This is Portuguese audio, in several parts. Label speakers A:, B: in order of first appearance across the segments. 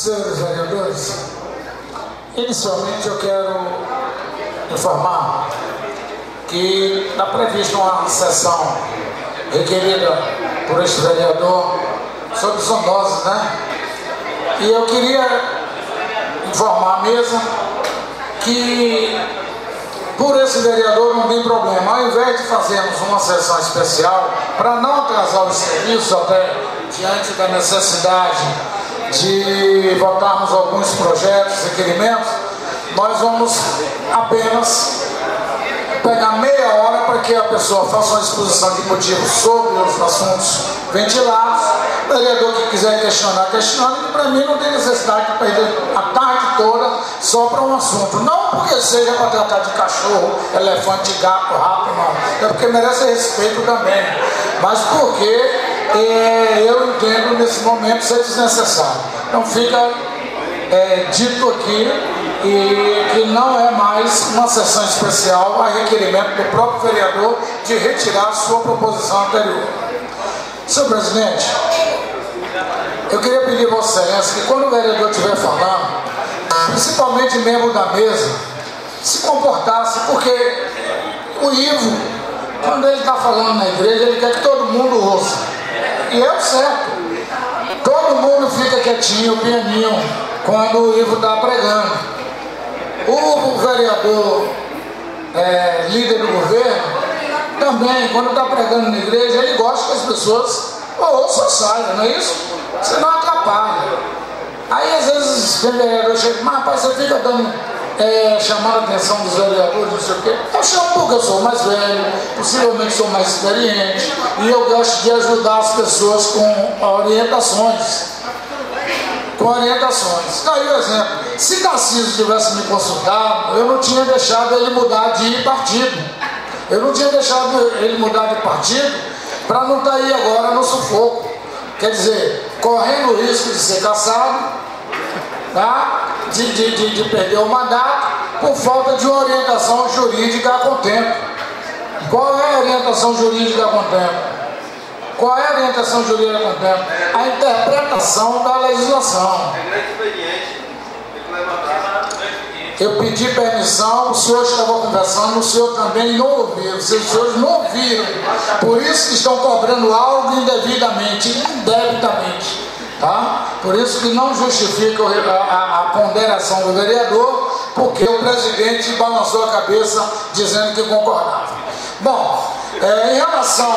A: Senhores vereadores, inicialmente eu quero informar que está prevista uma sessão requerida por este vereador sobre zoonoses, né? E eu queria informar a mesa que por esse vereador não tem problema. Ao invés de fazermos uma sessão especial para não atrasar os serviços até diante da necessidade de votarmos alguns projetos, requerimentos, nós vamos apenas pegar meia hora para que a pessoa faça uma exposição de motivos sobre os assuntos ventilados. O vereador que quiser questionar, questionando, e para mim não tem necessidade de perder a tarde toda só para um assunto. Não porque seja para tratar de cachorro, elefante, gato, rato, não. É porque merece respeito também. Mas porque eu entendo nesse momento ser desnecessário. Então fica dito aqui e que não é mais uma sessão especial a requerimento do próprio vereador de retirar sua proposição anterior. Senhor presidente, eu queria pedir a Vossa Excelência que quando o vereador estiver falando, principalmente membro da mesa, se comportasse, porque o Ivo, quando ele está falando na igreja, ele quer que todo mundo ouça. E é o certo. Todo mundo fica quietinho, pianinho, quando o Ivo está pregando. O vereador líder do governo também, quando está pregando na igreja, ele gosta que as pessoas ouçam, saiam, não é isso? Você não atrapalha. Aí às vezes o vereador chega, mas rapaz, você fica dando, chamando a atenção dos vereadores, não sei o quê. Eu chamo porque eu sou mais velho, possivelmente sou mais experiente, e eu gosto de ajudar as pessoas com orientações. Daí o exemplo, se Tarcísio tivesse me consultado, eu não tinha deixado ele mudar de partido. Eu não tinha deixado ele mudar de partido para não estar aí agora no sufoco. Quer dizer, correndo o risco de ser cassado, tá? de perder o mandato por falta de uma orientação jurídica a contento. Qual é a orientação jurídica a contento? Qual é a orientação jurídica a contento? A interpretação da legislação. Eu pedi permissão, os senhores estavam conversando, o senhor também não ouviu, os senhores não ouviram. Por isso que estão cobrando algo indevidamente, indebitamente. Tá? Por isso que não justifica a ponderação do vereador, porque o presidente balançou a cabeça dizendo que concordava. Bom, em relação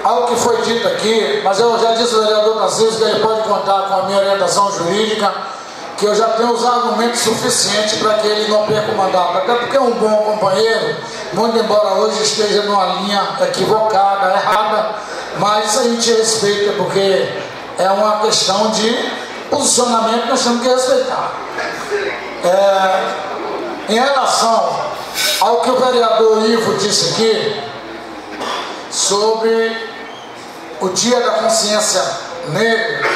A: ao que foi dito aqui, mas eu já disse ao vereador Tarcísio que ele pode contar com a minha orientação jurídica, que eu já tenho os argumentos suficientes para que ele não perca o mandato, até porque é um bom companheiro, muito embora hoje esteja numa linha equivocada, errada, mas a gente respeita, porque é uma questão de posicionamento que nós temos que respeitar. Em relação ao que o vereador Ivo disse aqui, sobre o Dia da Consciência Negra,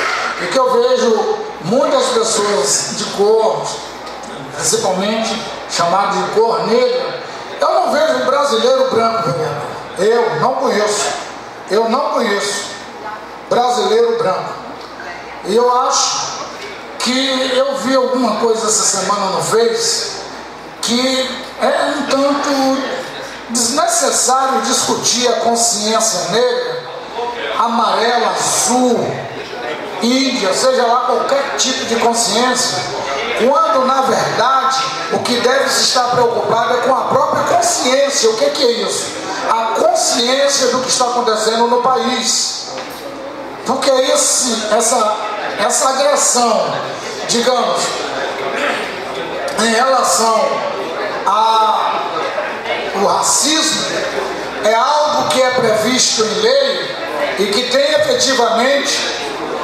A: e que eu vejo muitas pessoas de cor, principalmente chamadas de cor negra, eu não vejo um brasileiro branco, vereador. Eu não conheço brasileiro branco. E eu acho que eu vi alguma coisa essa semana no Face que é um tanto desnecessário discutir a consciência negra, amarela, azul, índia, seja lá qualquer tipo de consciência, quando na verdade o que deve se estar preocupado é com a própria consciência. O que é isso? A consciência do que está acontecendo no país. Porque essa agressão, digamos, em relação ao racismo, é algo que é previsto em lei e que tem efetivamente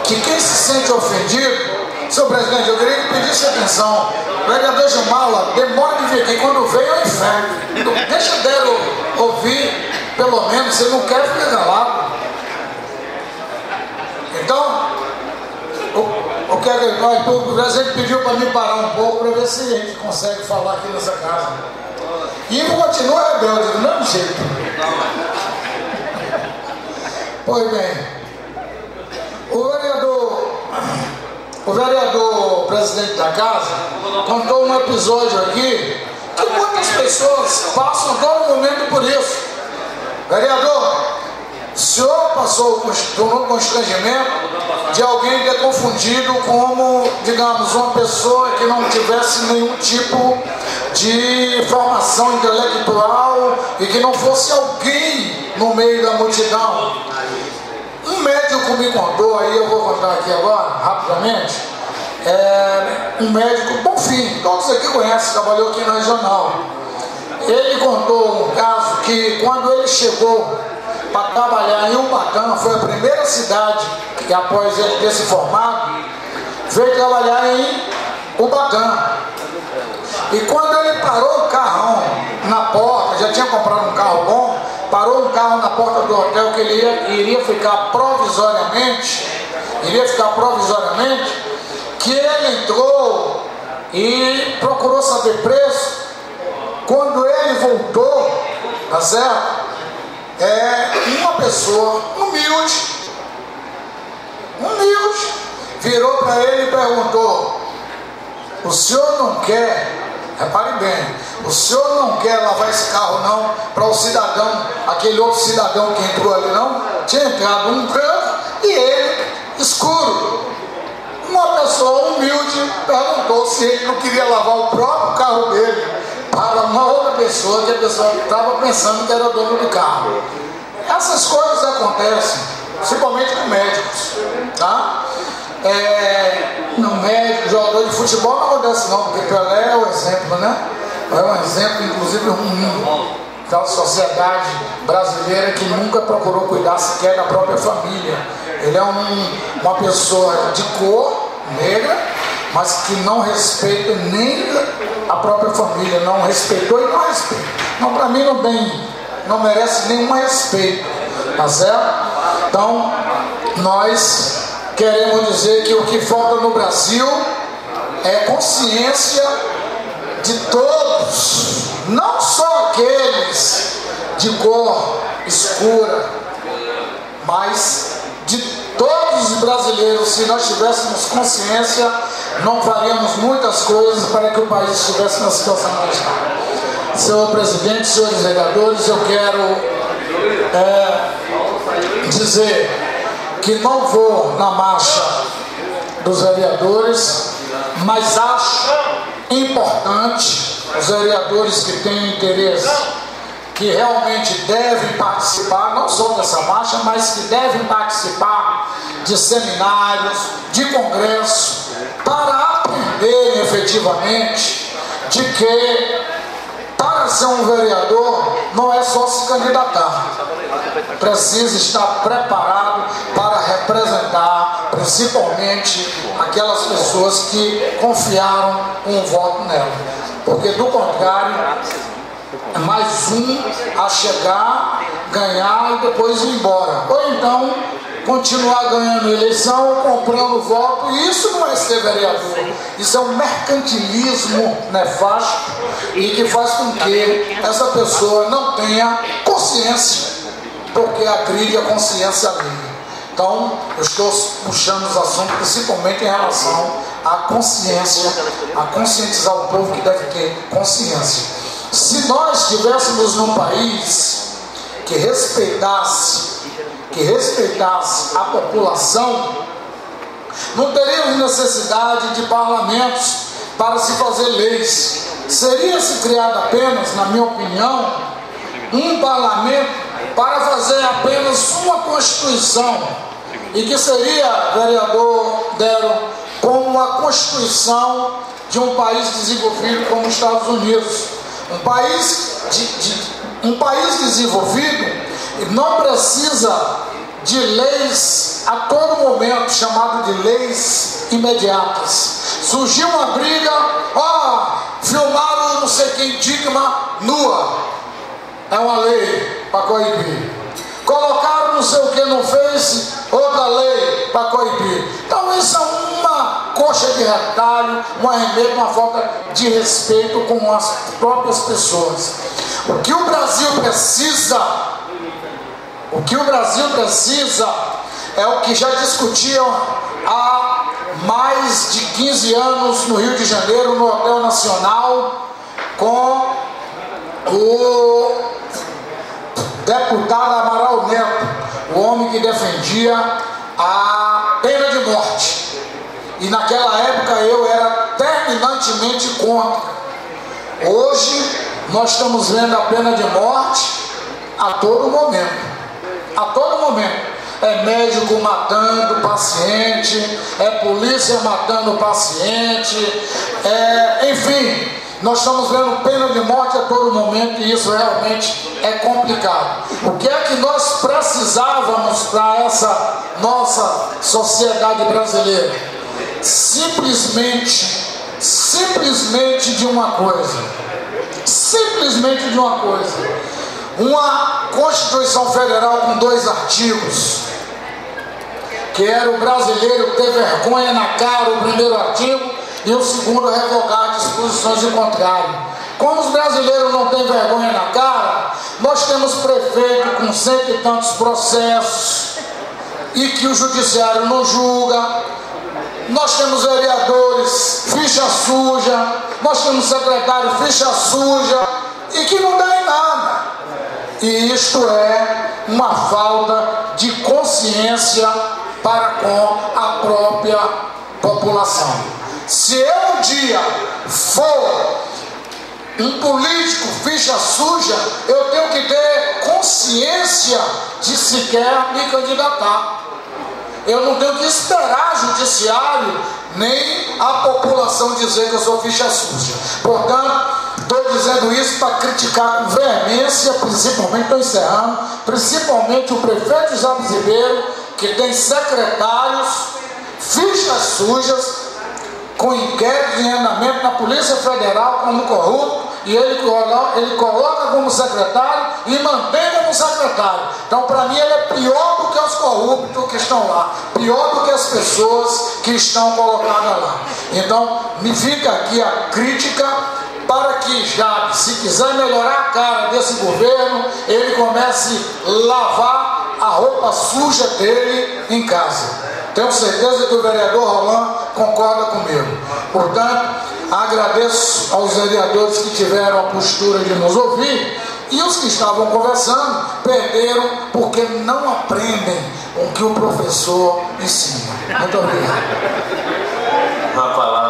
A: que quem se sente ofendido. Senhor presidente, eu queria que pedisse atenção. O vereador Gilmala demora de vir aqui, quando vem é o inferno. Deixa dele ouvir, pelo menos, se não quer ficar calado. Então, o que é que nós, o presidente pediu para mim parar um pouco para ver se a gente consegue falar aqui nessa casa. E continua rebelde, do mesmo jeito. Pois bem, o vereador presidente da casa, contou um episódio aqui que muitas pessoas passam todo momento por isso. Vereador, o senhor passou um constrangimento de alguém ter confundido como, digamos, uma pessoa que não tivesse nenhum tipo de formação intelectual e que não fosse alguém no meio da multidão. Um médico me contou, aí eu vou contar aqui agora, rapidamente, um médico, Bonfim, todos aqui conhecem, trabalhou aqui no regional. Ele contou um caso que quando ele chegou para trabalhar em Ubatã, foi a primeira cidade que após ele ter se formado, veio trabalhar em Ubatã. E quando ele parou o carrão na porta, já tinha comprado um carro bom, parou um carro na porta do hotel que ele iria ficar provisoriamente, que ele entrou e procurou saber preço. Quando ele voltou, tá certo? Uma pessoa humilde, virou para ele e perguntou: o senhor não quer, repare bem, o senhor não quer lavar esse carro não para o cidadão, aquele outro cidadão que entrou ali não? Tinha entrado um branco e ele escuro. Uma pessoa humilde perguntou se ele não queria lavar o próprio carro dele para uma outra pessoa, que a pessoa estava pensando que era dono do carro. Essas coisas acontecem, principalmente com médicos, tá? No médico, jogador de futebol não acontece não, porque Pelé é o exemplo, né? É um exemplo, inclusive, ruim da sociedade brasileira que nunca procurou cuidar sequer da própria família. Ele é uma pessoa de cor negra, mas que não respeita nem a própria família, não respeitou e não respeita. Não, para mim não merece nenhum respeito, tá certo? Então, nós queremos dizer que o que falta no Brasil é consciência de todos, não só aqueles de cor escura, mas de todos os brasileiros. Se nós tivéssemos consciência, não faríamos muitas coisas para que o país estivesse na situação que está. Senhor presidente, senhores vereadores, eu quero dizer que não vou na marcha dos vereadores, mas acho importante os vereadores que têm interesse, que realmente devem participar, não só dessa marcha, mas que devem participar de seminários, de congressos, para aprenderem efetivamente de que para ser um vereador não é só se candidatar, precisa estar preparado para representar principalmente aquelas pessoas que confiaram um voto nela, porque do contrário é mais um a chegar, ganhar e depois ir embora, ou então continuar ganhando eleição ou comprando voto. E isso não é ser vereador, isso é um mercantilismo nefasto e que faz com que essa pessoa não tenha consciência, porque agride a consciência alheia. Então, eu estou puxando os assuntos principalmente em relação à consciência, a conscientizar o povo que deve ter consciência. Se nós estivéssemos num país que respeitasse a população, não teríamos necessidade de parlamentos para se fazer leis. Seria-se criado apenas, na minha opinião, um parlamento para fazer apenas uma Constituição, e que seria, vereador Dero, como a Constituição de um país desenvolvido como os Estados Unidos. Um país desenvolvido não precisa de leis a todo momento, chamado de leis imediatas. Surgiu uma briga, filmaram não sei quem digna nua, é uma lei para coibir. Colocaram não sei o que no Face, outra lei para coibir. Então isso é uma coxa de retalho, um arremedo, uma falta de respeito com as próprias pessoas. O que o Brasil precisa é o que já discutiam há mais de 15 anos no Rio de Janeiro, no Hotel Nacional, com o deputado Amaral Neto, o homem que defendia a pena de morte. E naquela época eu era terminantemente contra. Hoje nós estamos vendo a pena de morte a todo momento. A todo momento. É médico matando paciente, é polícia matando paciente, enfim, nós estamos vendo pena de morte a todo momento e isso realmente é complicado. O que é que nós precisávamos para essa nossa sociedade brasileira? Simplesmente de uma coisa. Simplesmente de uma coisa. Uma Constituição Federal com 2 artigos, que era o brasileiro ter vergonha na cara, o primeiro artigo, e o segundo revogar disposições de contrário. Como os brasileiros não têm vergonha na cara, nós temos prefeito com 100 e tantos processos, e que o judiciário não julga. Nós temos vereadores, ficha suja, nós temos secretário, ficha suja, e que não dá em nada. E isto é uma falta de consciência para com a própria população. Se eu um dia for um político ficha suja, eu tenho que ter consciência de sequer me candidatar. Eu não tenho que esperar judiciário nem a população dizer que eu sou ficha suja. Portanto, estou dizendo isso para criticar com veemência, principalmente, estou encerrando, principalmente o prefeito Jabes Ribeiro, que tem secretários, fichas sujas, com inquérito em andamento na Polícia Federal como corrupto, e ele coloca como secretário e mantém como secretário. Então, para mim, ele é pior do que os corruptos que estão lá, pior do que as pessoas que estão colocadas lá. Então, me fica aqui a crítica para que Jabes, se quiser melhorar a cara desse governo, ele comece a lavar a roupa suja dele em casa. Tenho certeza que o vereador Roland concorda comigo. Portanto, agradeço aos vereadores que tiveram a postura de nos ouvir, e os que estavam conversando perderam porque não aprendem o que o professor ensina. Muito obrigado.
B: Uma palavra